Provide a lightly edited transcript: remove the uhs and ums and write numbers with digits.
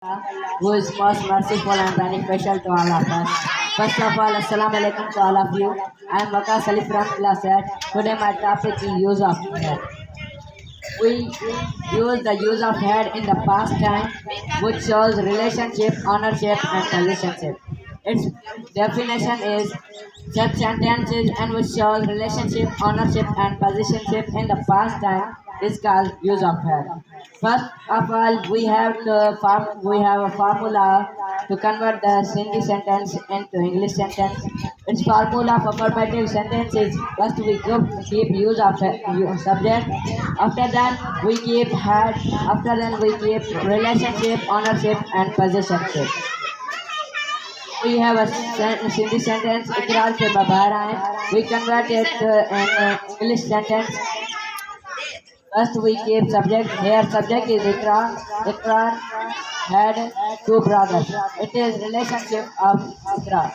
Allah, who is most merciful and beneficial to all of us. First of all, Assalamu alaikum to all of you. I am Waqas Ali from class 8. Today my topic is use of head. We use the use of head in the past time, which shows relationship, ownership, and relationship. Its definition is such sentences and which shows relationship, ownership, and positionship in the past time is called use of head. First of all, we have a formula to convert the Hindi sentence into English sentence. Its formula for affirmative sentence is first we keep use of subject. After that we keep had. After then we keep relationship, ownership, and possessionship. We have a Hindi sentence इकरार से बाहर आए. We convert it in English sentence. First we keep subject. Here subject is Ikrar. Ikrar had two brothers. It is relationship of Ikrar.